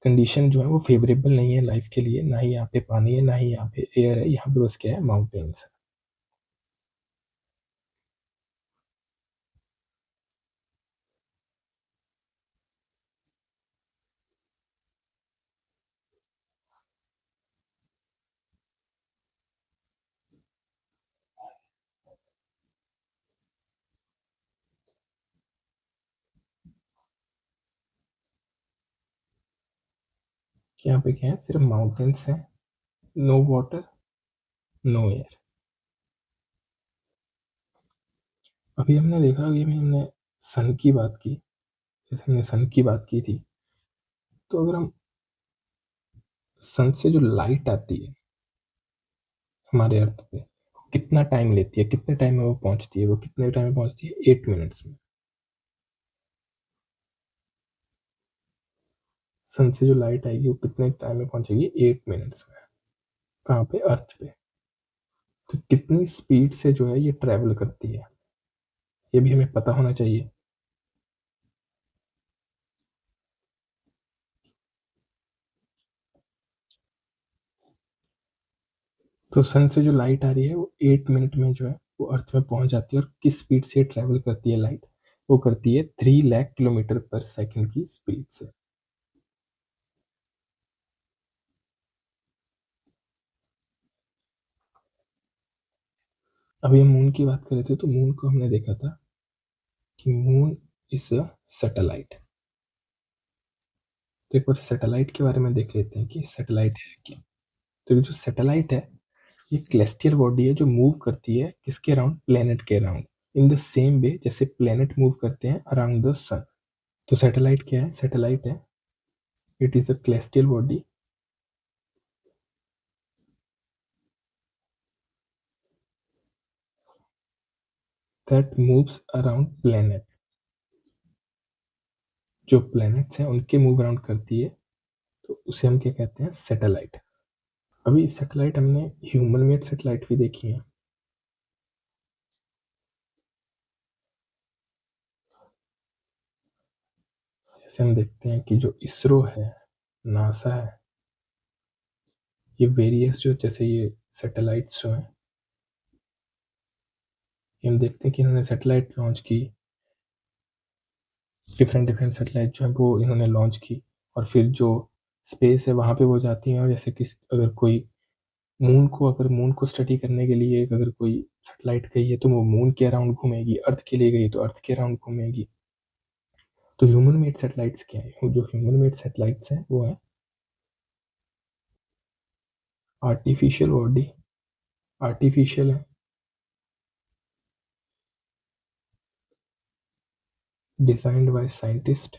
कंडीशन जो है वो फेवरेबल नहीं है लाइफ के लिए, ना ही यहाँ पे पानी है, ना ही यहाँ पे एयर है, यहाँ पे बस क्या है, माउंटेन्स है। यहाँ पे क्या है, सिर्फ माउंटेन्स है, नो वाटर, नो एयर। अभी हमने देखा कि हमने सन की बात की, जैसे हमने सन की बात की थी, तो अगर हम सन से जो लाइट आती है हमारे अर्थ पे, कितना टाइम लेती है, कितने टाइम में वो पहुंचती है? वो कितने टाइम में पहुंचती है? 8 मिनट्स में। सन से जो लाइट आएगी वो कितने टाइम में पहुंचेगी? 8 मिनट्स में। कहाँ पे? अर्थ पे। तो कितनी स्पीड से जो है ये ट्रेवल करती है, ये भी हमें पता होना चाहिए। तो सन से जो लाइट आ रही है वो 8 मिनट में जो है वो अर्थ में पहुंच जाती है, और किस स्पीड से ट्रेवल करती है लाइट? वो करती है 3 लाख किलोमीटर पर सेकेंड की स्पीड से। अभी हम मून की बात कर रहे थे, तो मून को हमने देखा था कि मून इज अ सैटेलाइट। तो एक बार सैटेलाइट के बारे में देख लेते हैं कि सैटेलाइट है क्या। तो ये जो सैटेलाइट है ये क्लेस्टियल बॉडी है जो मूव करती है किसके अराउंड? प्लेनेट के around, in the same way जैसे प्लेनेट मूव करते हैं अराउंड द सन। तो सैटेलाइट क्या है? सैटेलाइट है, it is a celestial body that moves around planet। जो planets हैं उनके मूव अराउंड करती है, तो उसे हम क्या कहते हैं? सैटेलाइट। अभी सैटेलाइट हमने ह्यूमन मेड सैटेलाइट भी देखी है। जैसे हम देखते हैं कि जो इसरो है, नासा है, ये वेरियस जो जैसे ये सैटेलाइट्स जो हैं, ये हम देखते हैं कि इन्होंने सैटेलाइट लॉन्च की, डिफरेंट डिफरेंट सैटेलाइट जो है वो इन्होंने लॉन्च की, और फिर जो स्पेस है वहाँ पे वो जाती हैं, और जैसे कि अगर कोई मून को स्टडी करने के लिए अगर कोई सैटेलाइट गई है तो वो मून के अराउंड घूमेगी, अर्थ के लिए गई तो अर्थ के अराउंड घूमेगी। तो ह्यूमन मेड सैटेलाइट्स क्या है? जो ह्यूमन मेड सैटेलाइट्स हैं वो है आर्टिफिशियल बॉडी, आर्टिफिशियल है, designed by scientist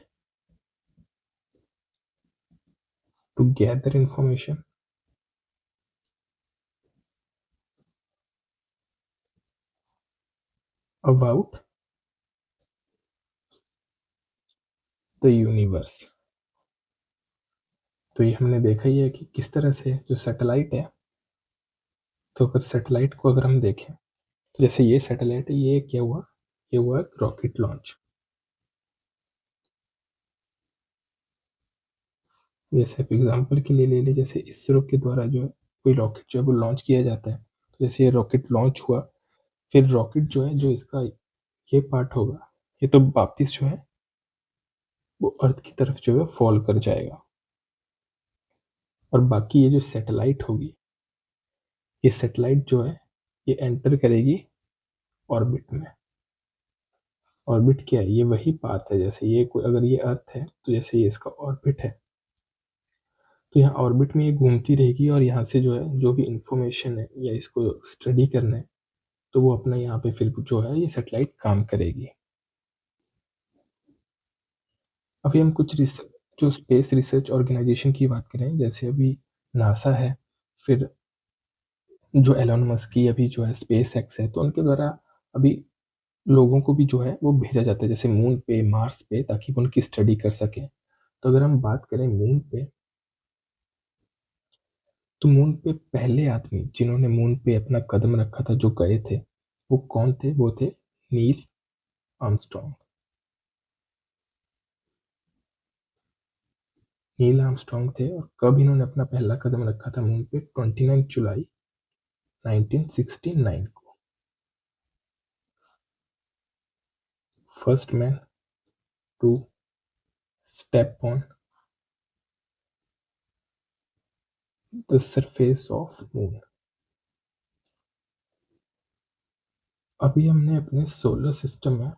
to gather information about the universe. तो ये हमने देखा ही है कि किस तरह से जो सैटेलाइट है, तो अगर सैटेलाइट को अगर हम देखें, तो जैसे ये सैटेलाइट है, ये क्या हुआ? ये हुआ रॉकेट लॉन्च। जैसे आप एग्जाम्पल के लिए ले लें, जैसे इसरो के द्वारा जो है कोई रॉकेट जो है वो लॉन्च किया जाता है, तो जैसे ये रॉकेट लॉन्च हुआ, फिर रॉकेट जो है, जो इसका ये पार्ट होगा, ये तो वापिस जो है वो अर्थ की तरफ जो है फॉल कर जाएगा। और बाकी ये जो सैटेलाइट होगी, ये सैटेलाइट जो है ये एंटर करेगी ऑर्बिट में। ऑर्बिट क्या है? ये वही पाथ है, जैसे ये कोई अगर ये अर्थ है, तो जैसे ये इसका ऑर्बिट है, तो यहाँ ऑर्बिट में ये घूमती रहेगी, और यहाँ से जो है जो भी इंफॉर्मेशन है या इसको स्टडी करना है, तो वो अपना यहाँ पे फिर जो है ये सैटेलाइट काम करेगी। अभी हम कुछ रिसर्च, जो स्पेस रिसर्च ऑर्गेनाइजेशन की बात करें, जैसे अभी नासा है, फिर जो एलोन मस्क की अभी जो है स्पेस एक्स है, तो उनके द्वारा अभी लोगों को भी जो है वो भेजा जाता है, जैसे मून पे, मार्स पे, ताकि वो उनकी स्टडी कर सकें। तो अगर हम बात करें मून पे, तो मून पे पहले आदमी जिन्होंने मून पे अपना कदम रखा था, जो गए थे, वो कौन थे? वो थे नील आर्मस्ट्रॉन्ग। नील आर्मस्ट्रॉन्ग थे, और कब इन्होंने अपना पहला कदम रखा था मून पे? 29 जुलाई 1969 को। First man to step on the surface of moon. अभी हमने अपने सोलर सिस्टम में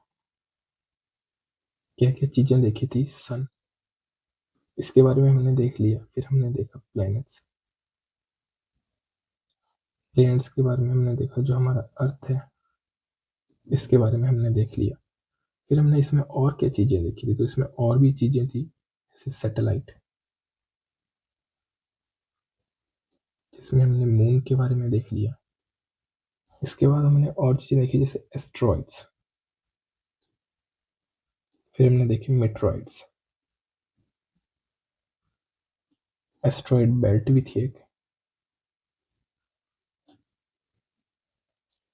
क्या क्या चीजें देखी थी? सन, इसके बारे में हमने देख लिया। फिर हमने देखा प्लैनेट्स, प्लैनेट्स के बारे में हमने देखा। जो हमारा अर्थ है, इसके बारे में हमने देख लिया। फिर हमने इसमें और क्या चीजें देखी थी? तो इसमें और भी चीजें थी, जैसे सैटेलाइट, जिसमें हमने मून के बारे में देख लिया। इसके बाद हमने और चीजें देखी, जैसे एस्ट्रॉइड्स। फिर हमने देखी मेट्रॉइड्स। एस्ट्रॉइड बेल्ट भी थी एक।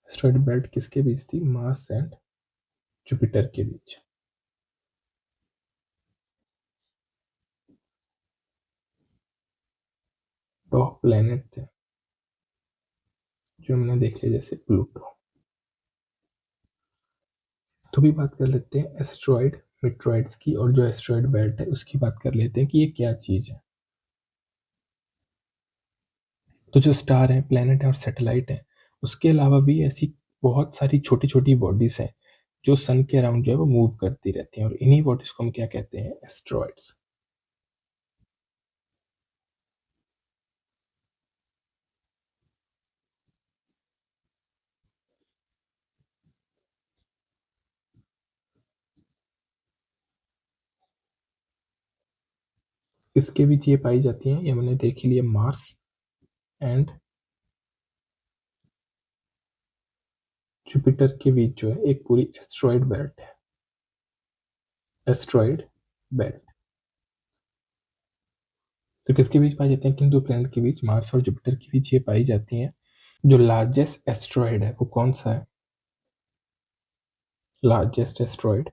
एस्ट्रॉइड बेल्ट किसके बीच थी? मार्स एंड जुपिटर के बीच। टॉप प्लैनेट थे जो हमने देख लिया, जैसे प्लूटो। तो भी बात कर लेते हैं एस्ट्रॉइड मेट्रॉइड्स की, और जो एस्ट्रॉइड बेल्ट है उसकी बात कर लेते हैं कि ये क्या चीज है। तो जो स्टार है, प्लैनेट है और सैटेलाइट है, उसके अलावा भी ऐसी बहुत सारी छोटी छोटी बॉडीज हैं जो सन के अराउंड जो है वो मूव करती रहती हैं, और इन्हीं बॉडीज को हम क्या कहते हैं? एस्ट्रॉइड्स। किसके बीच ये पाई जाती हैं? ये हमने देख ही लिया, मार्स एंड जुपिटर के बीच जो है एक पूरी एस्ट्रॉइड बेल्ट है। Asteroid belt. तो किसके बीच पाई जाती है? किन दो प्लैनेट के बीच? मार्स और जुपिटर के बीच ये पाई जाती हैं। जो लार्जेस्ट एस्ट्रॉइड है वो कौन सा है? लार्जेस्ट एस्ट्रॉइड,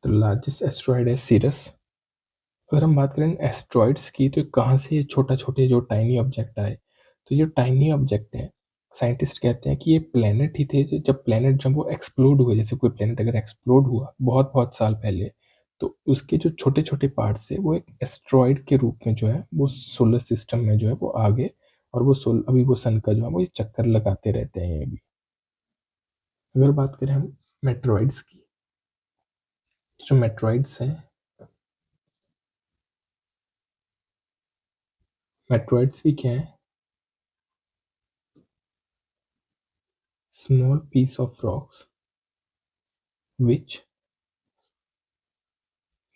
तो लार्जेस्ट एस्ट्रॉइड है सीरस। अगर हम बात करें एस्ट्रॉइड्स की, तो कहाँ से ये छोटा छोटे जो टाइनी ऑब्जेक्ट आए? तो ये टाइनी ऑब्जेक्ट है, साइंटिस्ट कहते हैं कि ये प्लेनेट ही थे, जब प्लेनेट जब वो एक्सप्लोड हुए, जैसे कोई प्लेनेट अगर एक्सप्लोड हुआ बहुत बहुत साल पहले, तो उसके जो छोटे छोटे पार्ट्स है वो एक एस्ट्रॉइड के रूप में जो है वो सोलर सिस्टम में जो है वो आ गए, और वो सोल अभी वो सन का जो है वो ये चक्कर लगाते रहते हैं ये भी। अगर बात करें हम मेट्रॉइड्स की, जो मेट्रॉइड्स हैं, मेट्रॉइड्स भी क्या है? Small piece of rocks which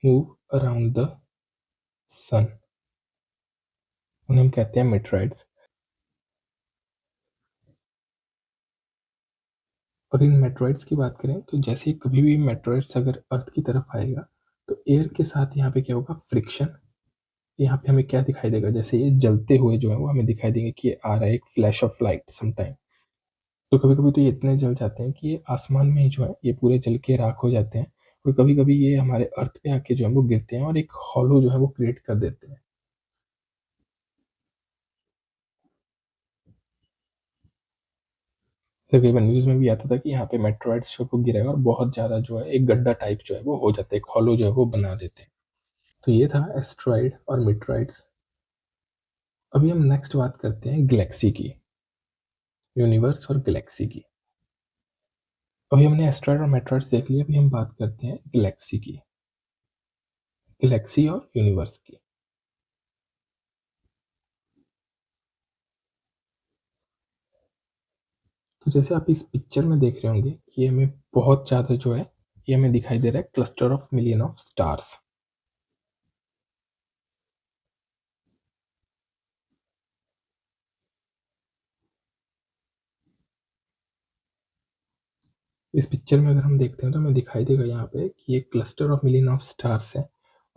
move around the sun, उन्हें हम कहते हैं मेट्राइड्स। और इन मेटेरॉइड्स की बात करें तो जैसे ही कभी भी मेटेरॉइड्स अगर अर्थ की तरफ आएगा, तो एयर के साथ यहाँ पे क्या होगा, फ्रिक्शन। यहाँ पे हमें क्या दिखाई देगा, जैसे ये जलते हुए जो है वो हमें दिखाई देंगे कि ये आ रहा है एक फ्लैश ऑफ लाइट समटाइम। तो कभी-कभी तो ये इतने जल जाते हैं कि ये आसमान में ही जो है ये पूरे जल के राख हो जाते हैं, और कभी-कभी ये हमारे अर्थ पे आके जो है वो गिरते हैं और एक हॉलो जो है वो क्रिएट कर देते हैं। तकरीबन न्यूज़ में भी आता था कि यहाँ पे मेटेरॉइड्स जो है वो गिरा है और बहुत ज़्यादा जो है एक गड्ढा टाइप जो है वो हो जाता है, एक हॉलो जो है वो बना देते हैं। तो ये था एस्टेरॉइड और मेटेरॉइड्स। अभी हम नेक्स्ट बात करते हैं गैलेक्सी की, यूनिवर्स और गैलेक्सी की। अभी हमने एस्टेरॉइड और मेटेरॉइड्स देख लिया, अभी हम बात करते हैं गैलेक्सी की, गैलेक्सी और यूनिवर्स की। तो जैसे आप इस पिक्चर में देख रहे होंगे कि ये हमें बहुत ज़्यादा जो है ये हमें दिखाई दे रहा है cluster of million of stars. इस पिक्चर में अगर हम देखते हैं तो हमें दिखाई देगा यहाँ पे कि ये cluster of million of stars है,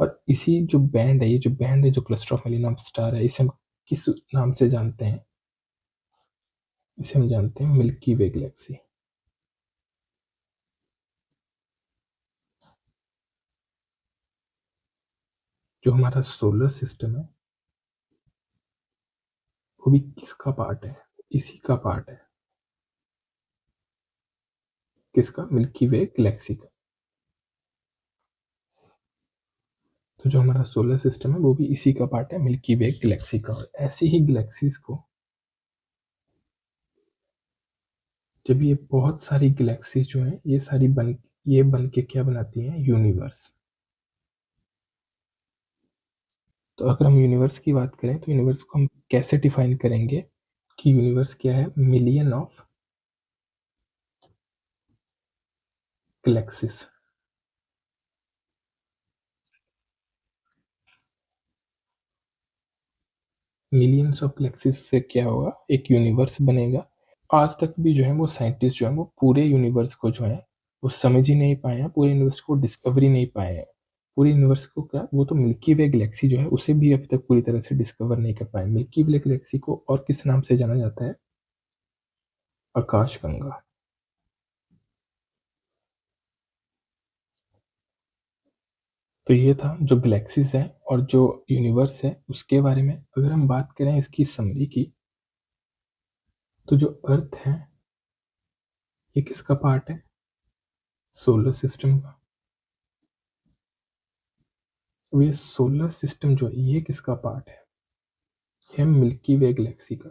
और इसी जो बैंड है, ये जो बैंड है जो cluster of million of star है, इसे हम किस नाम से जानते हैं, इसे हम जानते हैं मिल्की वे गैलेक्सी। जो हमारा सोलर सिस्टम है वो भी किसका पार्ट है, इसी का पार्ट है, किसका, मिल्की वे गैलेक्सी का। तो जो हमारा सोलर सिस्टम है वो भी इसी का पार्ट है, मिल्की वे गैलेक्सी का। और ऐसी ही गैलेक्सीज को, जब ये बहुत सारी गैलेक्सीज जो हैं ये बन के क्या बनाती हैं, यूनिवर्स। तो अगर हम यूनिवर्स की बात करें तो यूनिवर्स को हम कैसे डिफाइन करेंगे कि यूनिवर्स क्या है, million of galaxies. Millions of galaxies से क्या होगा, एक यूनिवर्स बनेगा। आज तक भी जो है वो साइंटिस्ट जो है वो पूरे यूनिवर्स को जो है वो समझ ही नहीं पाए हैं, पूरे यूनिवर्स को डिस्कवर ही नहीं पाए हैं। पूरे यूनिवर्स को क्या, वो तो मिल्की वे गैलेक्सी जो है उसे भी अभी तक पूरी तरह से डिस्कवर नहीं कर पाए। मिल्की वे गैलेक्सी को और किस नाम से जाना जाता है, आकाशगंगा। तो ये था जो गैलेक्सीज है और जो यूनिवर्स है उसके बारे में। अगर हम बात करें इसकी समरी की, तो जो अर्थ है ये किसका पार्ट है, सोलर सिस्टम का। अब ये सोलर सिस्टम जो है ये किसका पार्ट है, ये मिल्की वे गैलेक्सी का।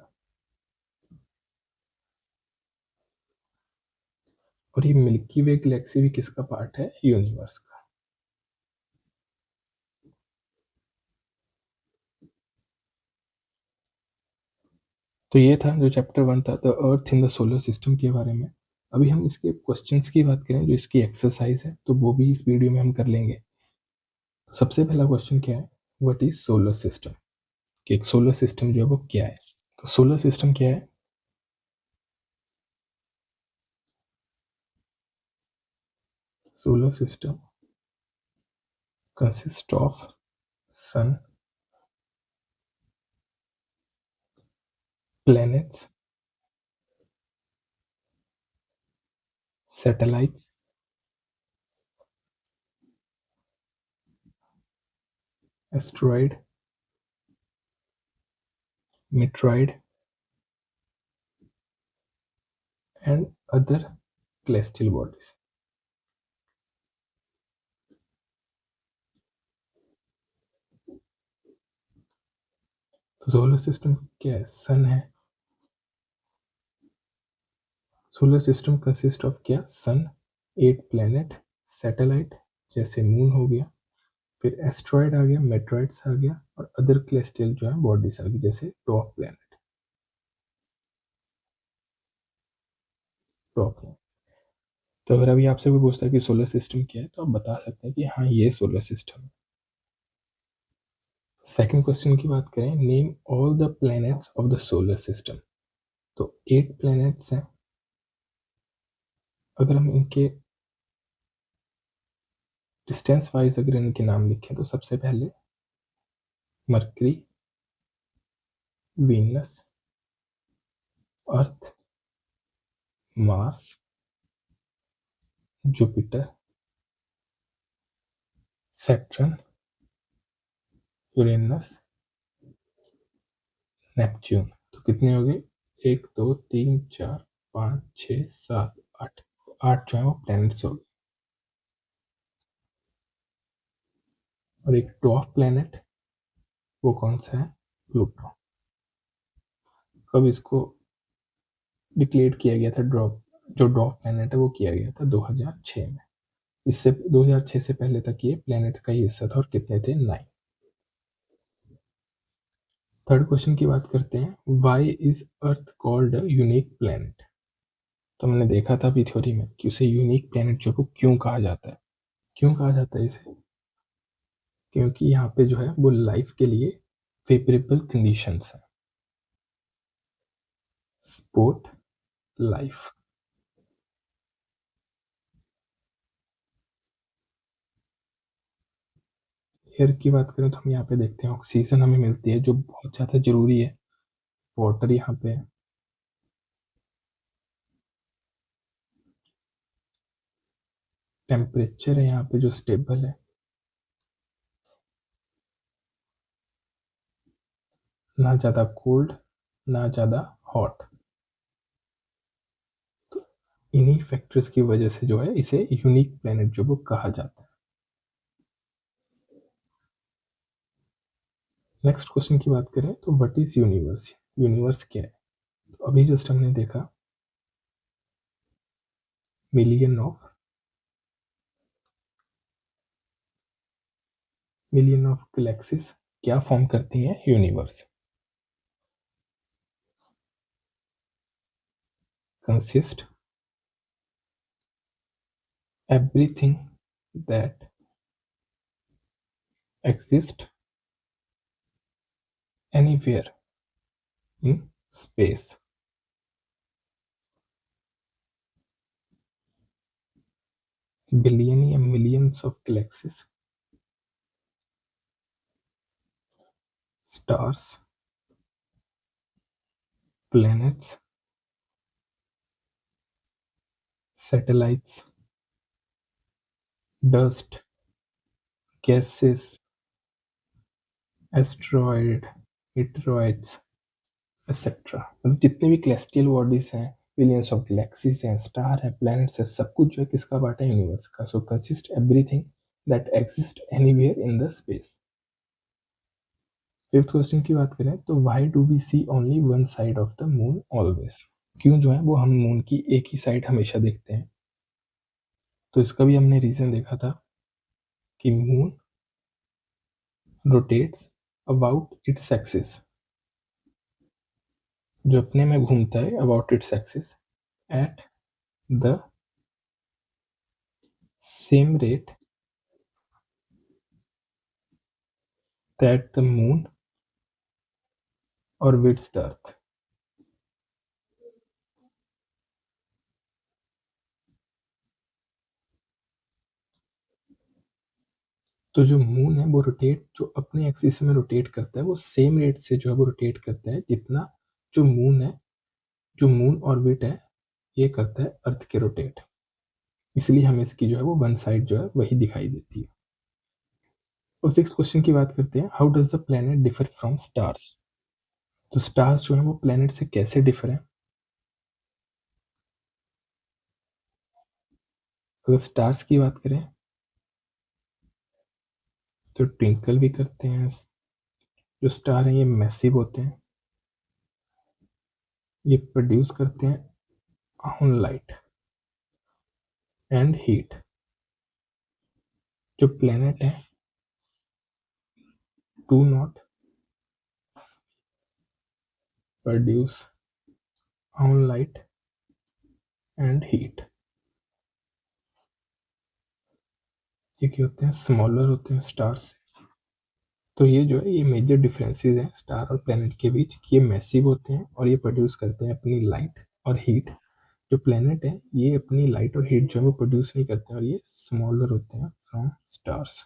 और ये मिल्की वे गैलेक्सी भी किसका पार्ट है, यूनिवर्स का। तो ये था जो चैप्टर 1 था, the earth in the solar system के बारे में। अभी हम इसके क्वेश्चंस की बात करें, जो इसकी एक्सरसाइज है, तो वो भी इस वीडियो में हम कर लेंगे। तो सबसे पहला क्वेश्चन क्या है, व्हाट इज सोलर सिस्टम, कि एक सोलर सिस्टम जो है वो क्या है। तो सोलर सिस्टम क्या है, solar system consist of sun, planets, satellites, asteroid, meteoroid and other celestial bodies। तो सोलर सिस्टम क्या है, सन है। सोलर सिस्टम कंसिस्ट ऑफ क्या, सन, 8 प्लैनेट, सैटेलाइट जैसे मून हो गया, फिर एस्ट्रॉयड आ गया, मेट्रॉइड्स आ गया, और अदर क्लेस्टियल जो है बॉडीज आ गई जैसे टॉप प्लैनेट, टॉप। तो अगर अभी आपसे कोई पूछता है कि सोलर सिस्टम क्या है, तो आप बता सकते हैं कि हाँ ये सोलर सिस्टम है। सेकंड क्वेश्चन की बात करें, name all the planets of the solar system. तो 8 प्लैनेट्स हैं, अगर हम इनके डिस्टेंस वाइज अगर इनके नाम लिखें तो सबसे पहले Mercury, Venus, Earth, Mars, Jupiter, Saturn, Uranus, Neptune. तो कितने हो गए? 1 2 3 4 5 6 7 8। 8 जो है वो प्लैनेट्स हो गए। और एक ड्वार्फ प्लैनेट, वो कौन सा है? प्लूटो। कब इसको डिक्लेयर किया गया था? ड्रॉप जो ड्वार्फ प्लैनेट है वो किया गया था 2006 में। इससे 2006 से पहले तक ये प्लैनेट का ही हिस्सा था। और कितने थे? 9। थर्ड क्वेश्चन की बात करते हैं। Why is earth called a unique planet? तो हमने देखा था अभी थ्योरी में कि उसे यूनिक प्लैनेट जो को क्यों कहा जाता है। क्यों कहा जाता है इसे? क्योंकि यहाँ पे जो है वो लाइफ के लिए फेवरेबल कंडीशंस है। Sport life. एयर की बात करें तो हम यहाँ पे देखते हैं ऑक्सीजन हमें मिलती है जो बहुत ज़्यादा जरूरी है। वाटर यहाँ पे है। टेम्परेचर है यहाँ पे जो स्टेबल है, ना ज़्यादा कोल्ड ना ज़्यादा हॉट। तो इन्हीं फैक्टर्स की वजह से जो है इसे यूनिक प्लैनेट जो वो कहा जाता है। नेक्स्ट क्वेश्चन की बात करें तो व्हाट इज यूनिवर्स? यूनिवर्स क्या है? तो अभी जस्ट हमने देखा मिलियन ऑफ गैलेक्सीज क्या फॉर्म करती हैं universe? Consist everything that exist anywhere in space. Billion या millions of galaxies, stars, planets, satellites, dust, gases, asteroid, meteoroids etcetera. मतलब जितने भी celestial बॉडीज हैं, बिलियंस ऑफ गैलेक्सीज हैं, स्टार है, प्लैनेट्स है, सब कुछ जो है किसका पार्ट है? यूनिवर्स का। So consist everything that exist anywhere in the space. Fifth question की बात करें तो why do we see only one side of the moon always? क्यों जो है वो हम मून की एक ही साइड हमेशा देखते हैं? तो इसका भी हमने रीजन देखा था कि moon rotates about its axis, जो अपने में घूमता है about its axis at the same rate that the moon orbits the earth. तो जो मून है वो रोटेट, जो अपने एक्सिस में रोटेट करता है वो सेम रेट से जो है वो रोटेट करता है जितना जो मून है, जो मून ऑर्बिट है ये करता है अर्थ के रोटेट। इसलिए हमें इसकी जो है वो वन साइड जो है वही दिखाई देती है। और सिक्स क्वेश्चन की बात करते हैं। How does the planet differ from stars? तो स्टार्स जो है वो प्लेनेट से कैसे डिफर है? अगर स्टार्स की बात करें तो ट्विंकल भी करते हैं। जो स्टार हैं ये मैसिव होते हैं, ये प्रोड्यूस करते हैं ऑन लाइट एंड हीट। जो प्लेनेट है do not produce on light and heat. ये क्या होते हैं? स्मॉलर होते हैं स्टार्स से। तो ये जो है ये मेजर डिफरेंसेस हैं स्टार और प्लेनेट के बीच कि ये मैसिव होते हैं और ये प्रोड्यूस करते हैं अपनी लाइट और हीट जो प्लैनेट है ये अपनी लाइट और हीट जो है वो प्रोड्यूस नहीं करते हैं और ये स्मॉलर होते हैं फ्रॉम स्टार्स।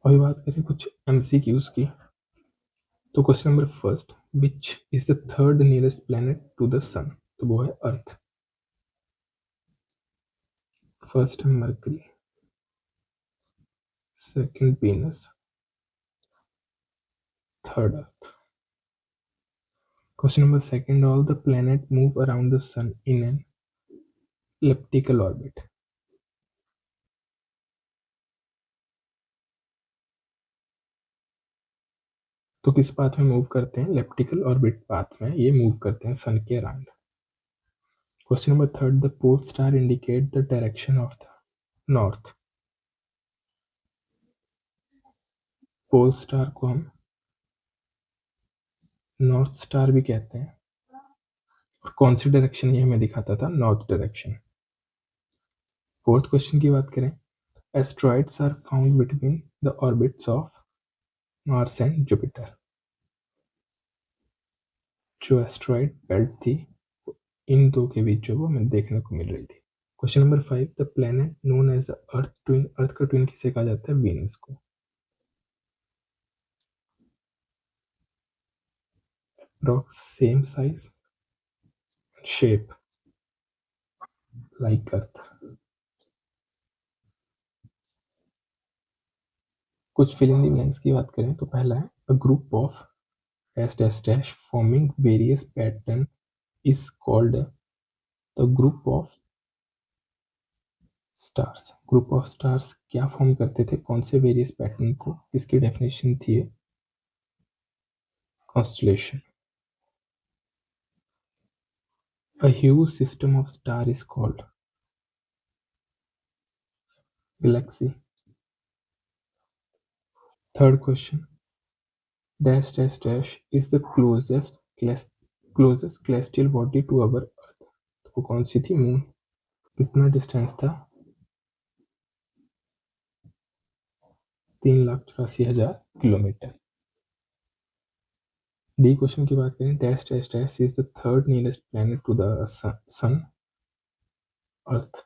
अभी बात करें कुछ एमसीक्यूज की। तो question number first, which is the third nearest planet to the sun? तो वो है अर्थ। फर्स्ट है Mercury, second Venus, third Earth. Question number second, all the planet move around the sun in an elliptical orbit। तो किस पाथ में मूव करते हैं? इलेप्टिकल ऑर्बिट पाथ में ये मूव करते हैं सन के अराउंड। Question number third, the pole star indicate the direction of the north. Pole star को हम नॉर्थ स्टार भी कहते हैं और कौन सी डायरेक्शन ये हमें दिखाता था? North direction. फोर्थ क्वेश्चन की बात करें, asteroids are found between the orbits of Mars and Jupiter. जो एस्ट्रॉइड बेल्ट थी इन दो के बीच जो वो हमें देखने को मिल रही थी। Question number 5, the planet known as the earth twin. Earth का ट्विन किसे कहा जाता है? वीनस को। Rocks same size shape like earth. कुछ फिल इन द ब्लैंक्स की बात करें तो पहला है, a group of dash dash dash forming various pattern is called the group of stars. Group of stars क्या फॉर्म करते थे? कौन से वेरियस पैटर्न को? इसकी डेफिनेशन थी constellation. A huge system of star is called galaxy. Third question, dash dash dash is the closest celestial body to our Earth। तो वो कौन सी थी? मून। कितना डिस्टेंस था? 3,84,000 किलोमीटर। डी क्वेश्चन की बात करें, dash dash dash is the third nearest planet to the sun. Earth.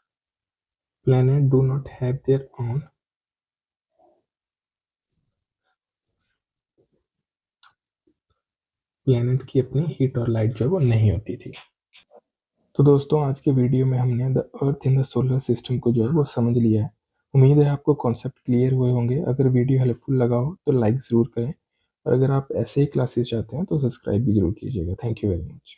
Planet do not have their own. Planet की अपनी हीट और लाइट जो है वो नहीं होती थी। तो दोस्तों आज के वीडियो में हमने the earth in the solar system को जो है वो समझ लिया है। उम्मीद है आपको कॉन्सेप्ट क्लियर हुए होंगे। अगर वीडियो हेल्पफुल लगा हो तो लाइक ज़रूर करें और अगर आप ऐसे ही क्लासेस चाहते हैं तो सब्सक्राइब भी जरूर कीजिएगा। Thank you very much.